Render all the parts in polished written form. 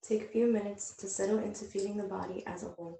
Take a few minutes to settle into feeling the body as a whole.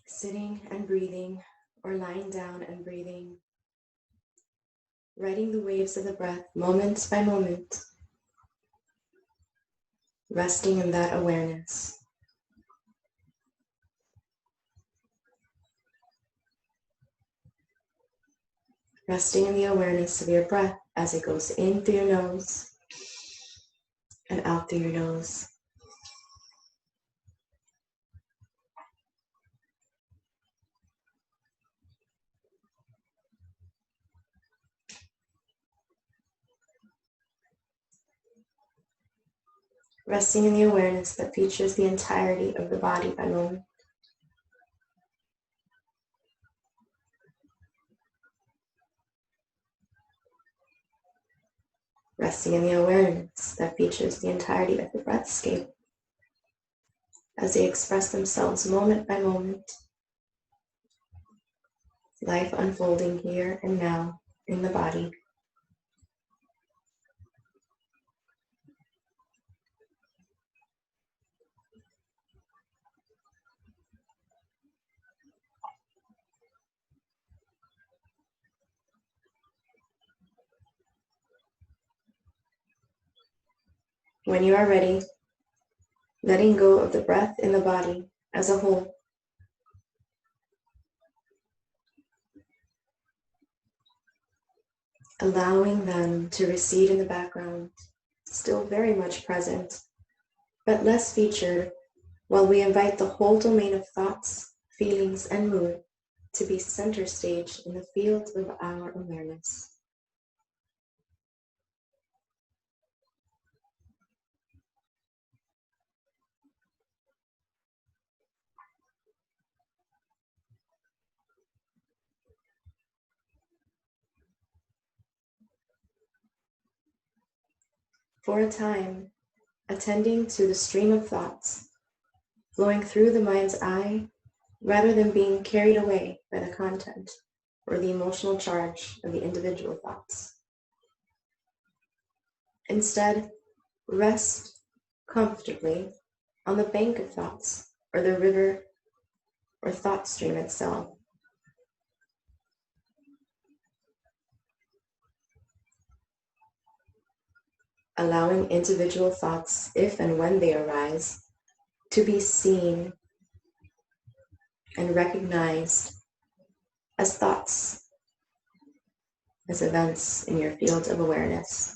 Sitting and breathing, or lying down and breathing. Riding the waves of the breath moment by moment. Resting in that awareness. Resting in the awareness of your breath as it goes in through your nose and out through your nose. Resting in the awareness that features the entirety of the body by moment. Resting in the awareness that features the entirety of the breathscape as they express themselves moment by moment. Life unfolding here and now in the body. When you are ready, letting go of the breath in the body as a whole. Allowing them to recede in the background, still very much present, but less featured, while we invite the whole domain of thoughts, feelings, and mood to be center stage in the field of our awareness. For a time, attending to the stream of thoughts flowing through the mind's eye rather than being carried away by the content or the emotional charge of the individual thoughts. Instead, rest comfortably on the bank of thoughts or the river or thought stream itself. Allowing individual thoughts, if and when they arise, to be seen and recognized as thoughts, as events in your field of awareness.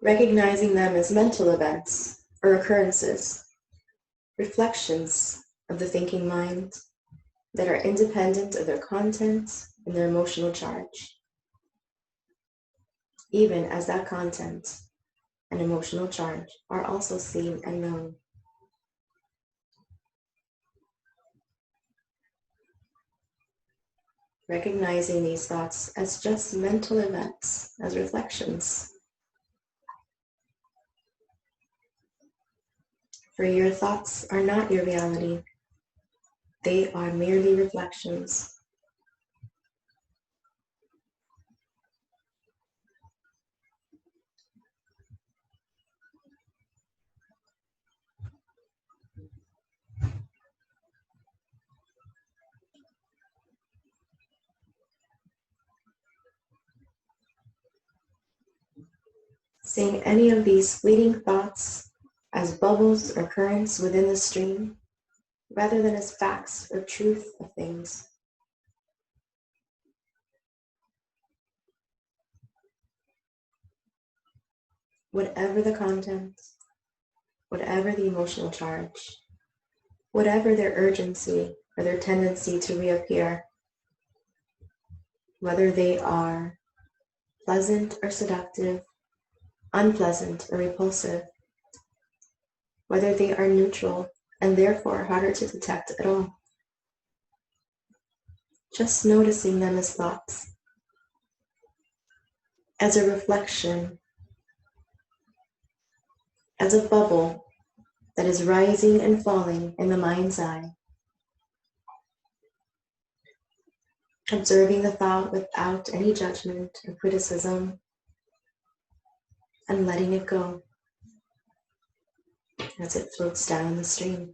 Recognizing them as mental events or occurrences, reflections of the thinking mind that are independent of their content and their emotional charge, even as that content and emotional charge are also seen and known. Recognizing these thoughts as just mental events, as reflections. For your thoughts are not your reality. They are merely reflections. Seeing any of these fleeting thoughts as bubbles or currents within the stream, rather than as facts or truth of things. Whatever the content, whatever the emotional charge, whatever their urgency or their tendency to reappear, whether they are pleasant or seductive, unpleasant or repulsive, whether they are neutral and therefore harder to detect at all. Just noticing them as thoughts, as a reflection, as a bubble that is rising and falling in the mind's eye. Observing the thought without any judgment or criticism, and letting it go as it floats down the stream.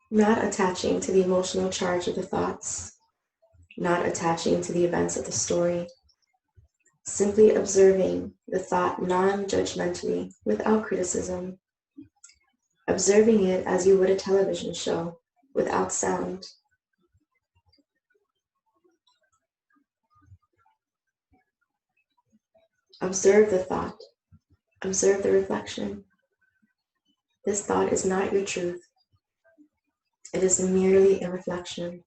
Not attaching to the emotional charge of the thoughts, not attaching to the events of the story, simply observing the thought non-judgmentally, without criticism, observing it as you would a television show, without sound. Observe the thought, observe the reflection. This thought is not your truth. It is merely a reflection.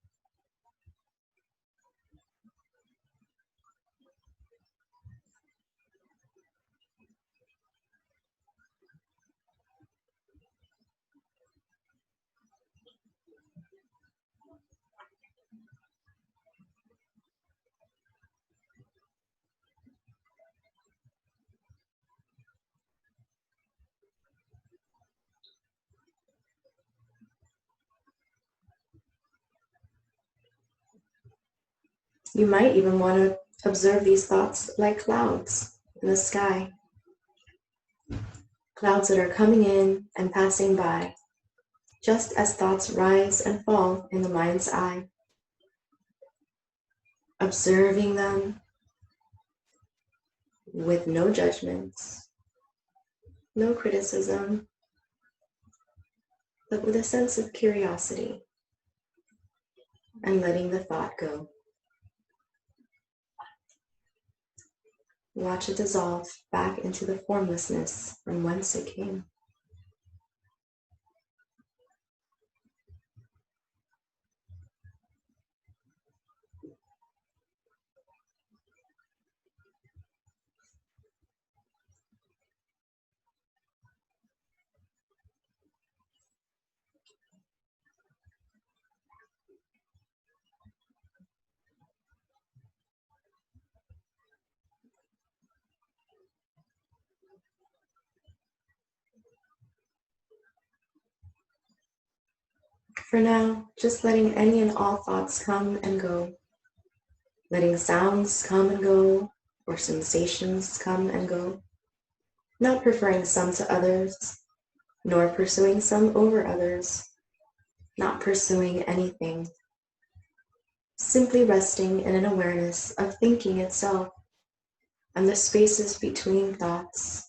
You might even want to observe these thoughts like clouds in the sky. Clouds that are coming in and passing by, just as thoughts rise and fall in the mind's eye. Observing them with no judgments, no criticism, but with a sense of curiosity, and letting the thought go. Watch it dissolve back into the formlessness from whence it came. For now, just letting any and all thoughts come and go, letting sounds come and go, or sensations come and go, not preferring some to others, nor pursuing some over others, not pursuing anything, simply resting in an awareness of thinking itself and the spaces between thoughts.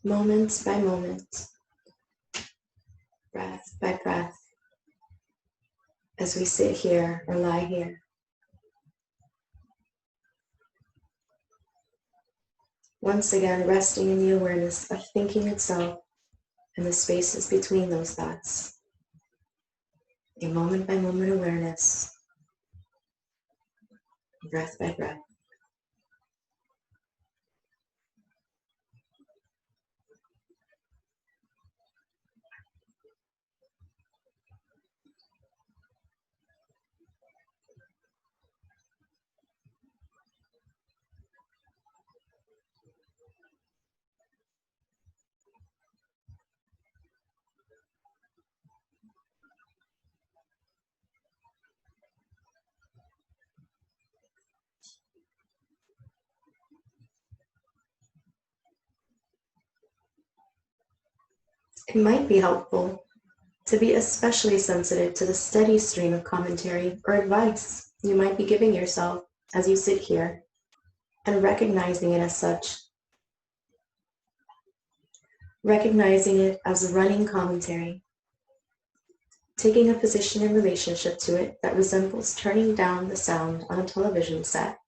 Moment by moment, breath by breath, as we sit here or lie here. Once again, resting in the awareness of thinking itself and the spaces between those thoughts. A moment by moment awareness, breath by breath. It might be helpful to be especially sensitive to the steady stream of commentary or advice you might be giving yourself as you sit here, and recognizing it as such. Recognizing it as running commentary. Taking a position in relationship to it that resembles turning down the sound on a television set.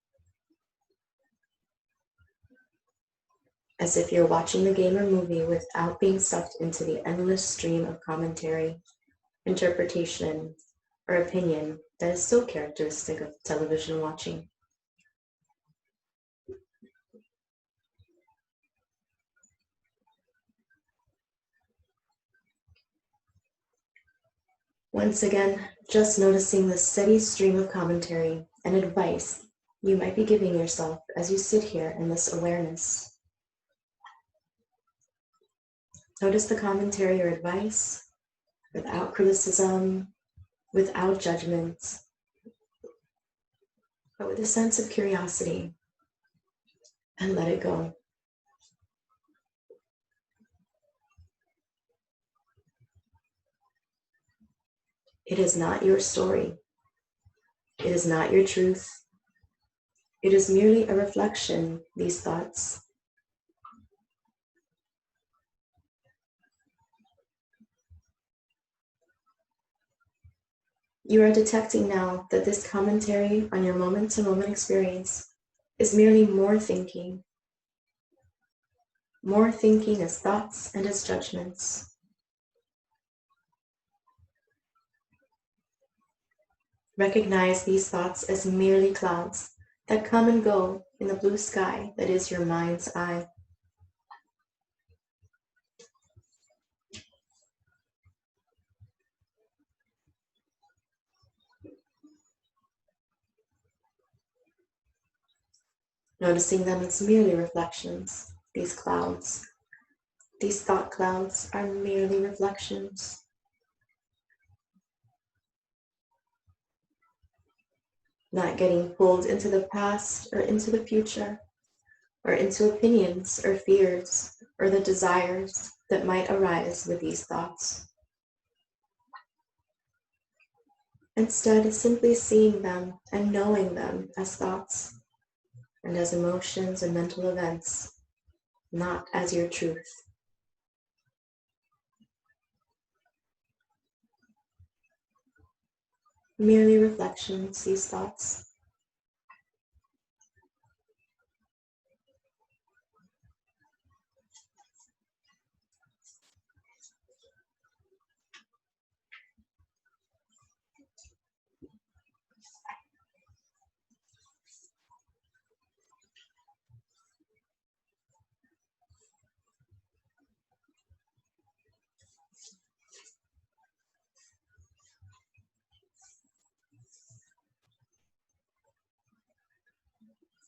As if you're watching the game or movie without being sucked into the endless stream of commentary, interpretation, or opinion that is so characteristic of television watching. Once again, just noticing the steady stream of commentary and advice you might be giving yourself as you sit here in this awareness. Notice the commentary or advice without criticism, without judgment, but with a sense of curiosity, and let it go. It is not your story. It is not your truth. It is merely a reflection, these thoughts. You are detecting now that this commentary on your moment-to-moment experience is merely more thinking as thoughts and as judgments. Recognize these thoughts as merely clouds that come and go in the blue sky that is your mind's eye. Noticing them as merely reflections, these clouds. These thought clouds are merely reflections. Not getting pulled into the past or into the future, or into opinions or fears or the desires that might arise with these thoughts. Instead, simply seeing them and knowing them as thoughts and as emotions and mental events, not as your truth. Merely reflections, these thoughts.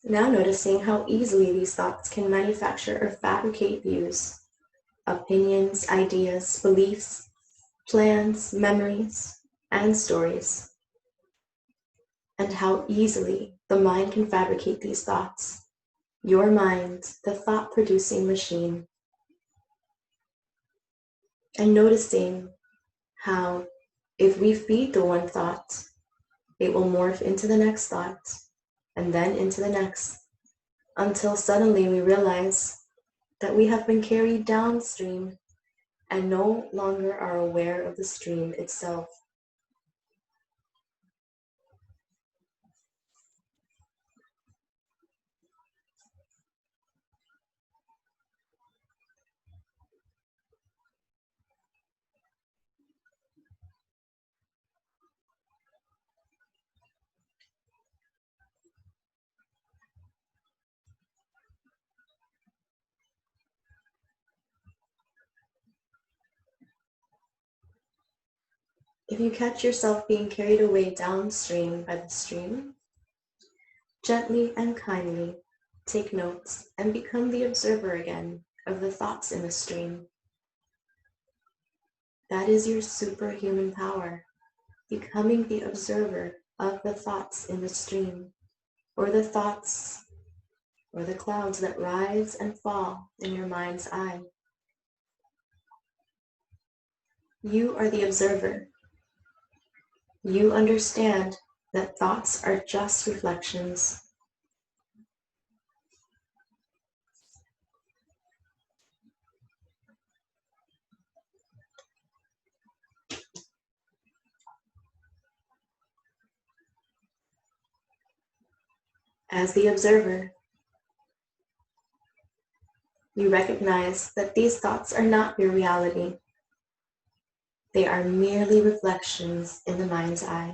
Now noticing how easily these thoughts can manufacture or fabricate views, opinions, ideas, beliefs, plans, memories, and stories. And how easily the mind can fabricate these thoughts. Your mind, the thought-producing machine. And noticing how if we feed the one thought, it will morph into the next thought, and then into the next, until suddenly we realize that we have been carried downstream and no longer are aware of the stream itself. If you catch yourself being carried away downstream by the stream, gently and kindly take notes and become the observer again of the thoughts in the stream. That is your superhuman power, becoming the observer of the thoughts in the stream, or the thoughts or the clouds that rise and fall in your mind's eye. You are the observer. You understand that thoughts are just reflections. As the observer, you recognize that these thoughts are not your reality. They are merely reflections in the mind's eye.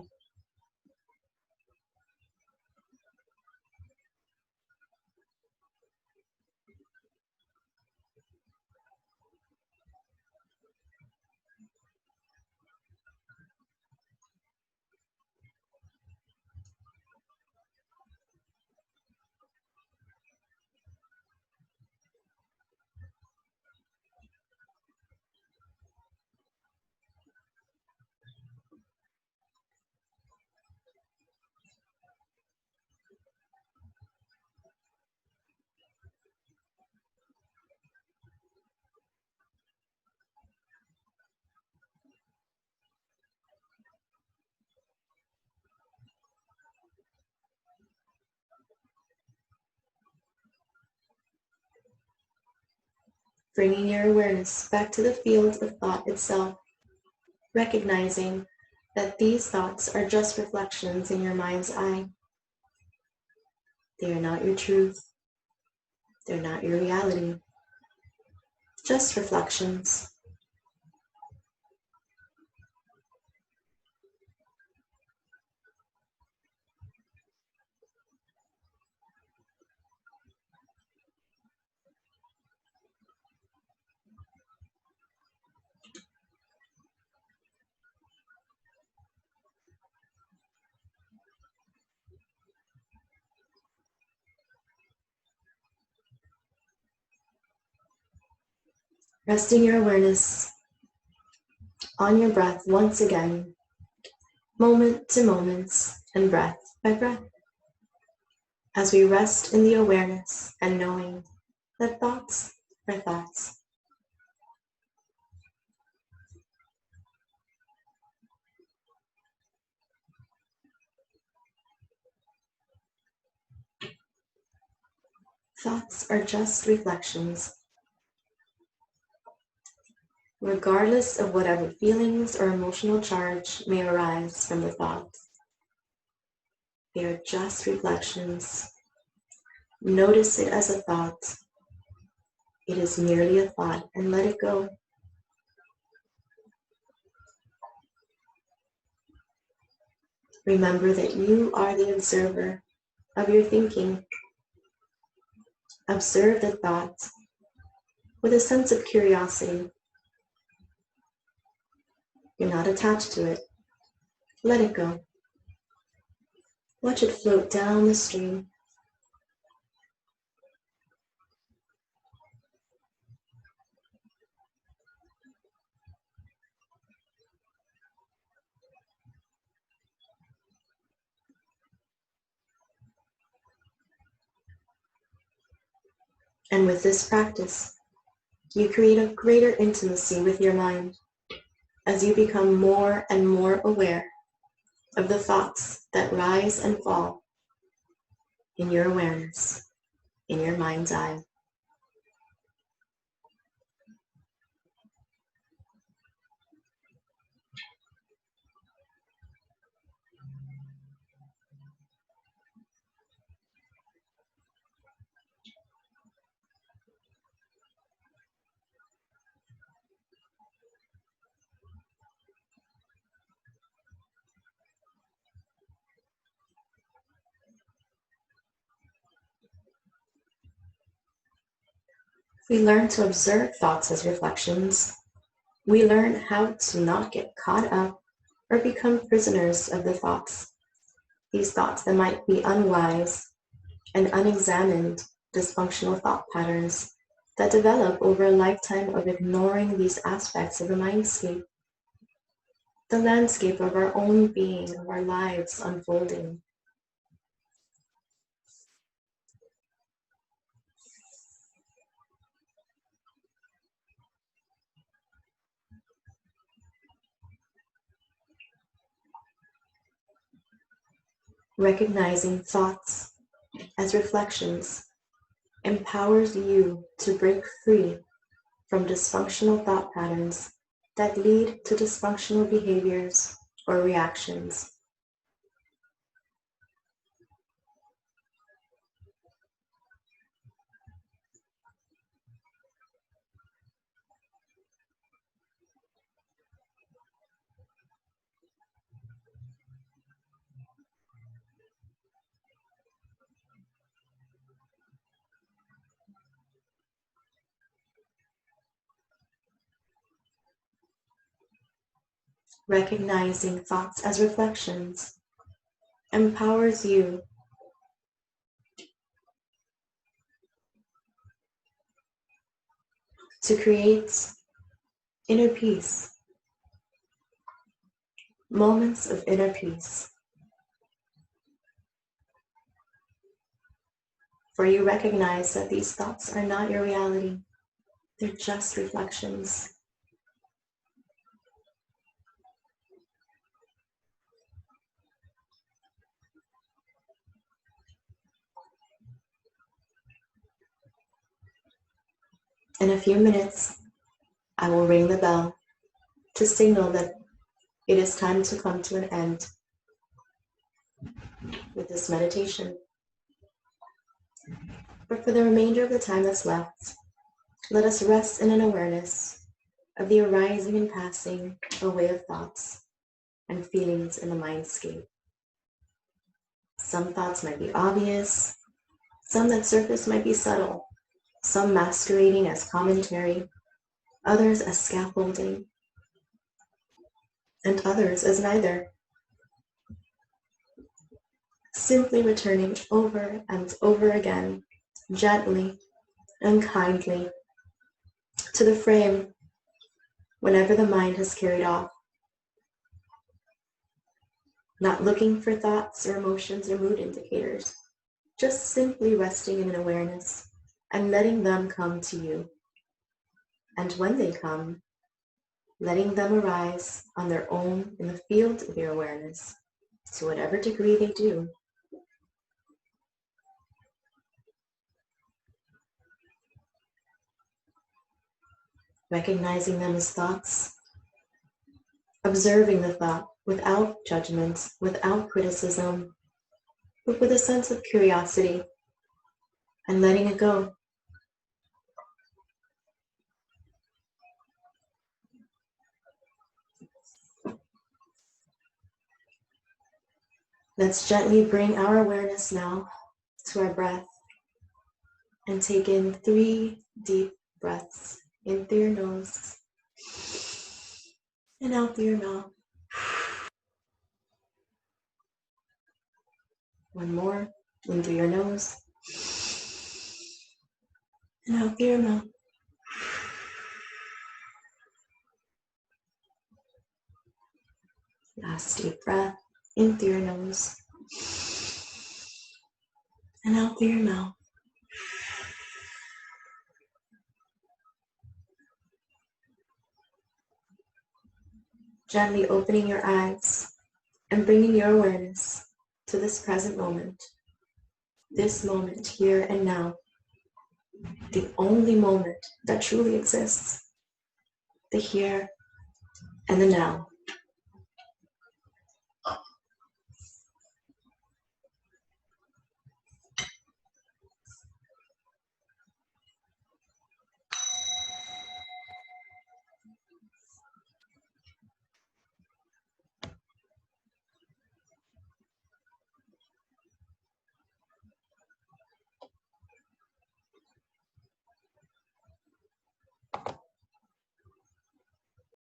Bringing your awareness back to the field of thought itself, recognizing that these thoughts are just reflections in your mind's eye. They are not your truth. They're not your reality. Just reflections. Resting your awareness on your breath once again, moment to moment and breath by breath. As we rest in the awareness and knowing that thoughts are thoughts. Thoughts are just reflections. Regardless of whatever feelings or emotional charge may arise from the thoughts, they are just reflections. Notice it as a thought. It is merely a thought and let it go. Remember that you are the observer of your thinking. Observe the thought with a sense of curiosity. You're not attached to it. Let it go. Watch it float down the stream. And with this practice, you create a greater intimacy with your mind as you become more and more aware of the thoughts that rise and fall in your awareness, in your mind's eye. We learn to observe thoughts as reflections. We learn how to not get caught up or become prisoners of the thoughts. These thoughts that might be unwise and unexamined dysfunctional thought patterns that develop over a lifetime of ignoring these aspects of the mindscape, the landscape of our own being, of our lives unfolding. Recognizing thoughts as reflections empowers you to break free from dysfunctional thought patterns that lead to dysfunctional behaviors or reactions. Recognizing thoughts as reflections empowers you to create inner peace, moments of inner peace. For you recognize that these thoughts are not your reality, they're just reflections. In a few minutes, I will ring the bell to signal that it is time to come to an end with this meditation. But for the remainder of the time that's left, let us rest in an awareness of the arising and passing away of thoughts and feelings in the mindscape. Some thoughts might be obvious, some that surface might be subtle, some masquerading as commentary, others as scaffolding, and others as neither. Simply returning over and over again, gently and kindly, to the frame whenever the mind has carried off. Not looking for thoughts or emotions or mood indicators, just simply resting in an awareness and letting them come to you. And when they come, letting them arise on their own in the field of your awareness, to whatever degree they do. Recognizing them as thoughts, observing the thought without judgment, without criticism, but with a sense of curiosity, and letting it go. Let's gently bring our awareness now to our breath and take in 3 deep breaths in through your nose and out through your mouth. One more, in through your nose and out through your mouth. Last deep breath, in through your nose and out through your mouth. Gently opening your eyes and bringing your awareness to this present moment. This moment here and now. The only moment that truly exists. The here and the now.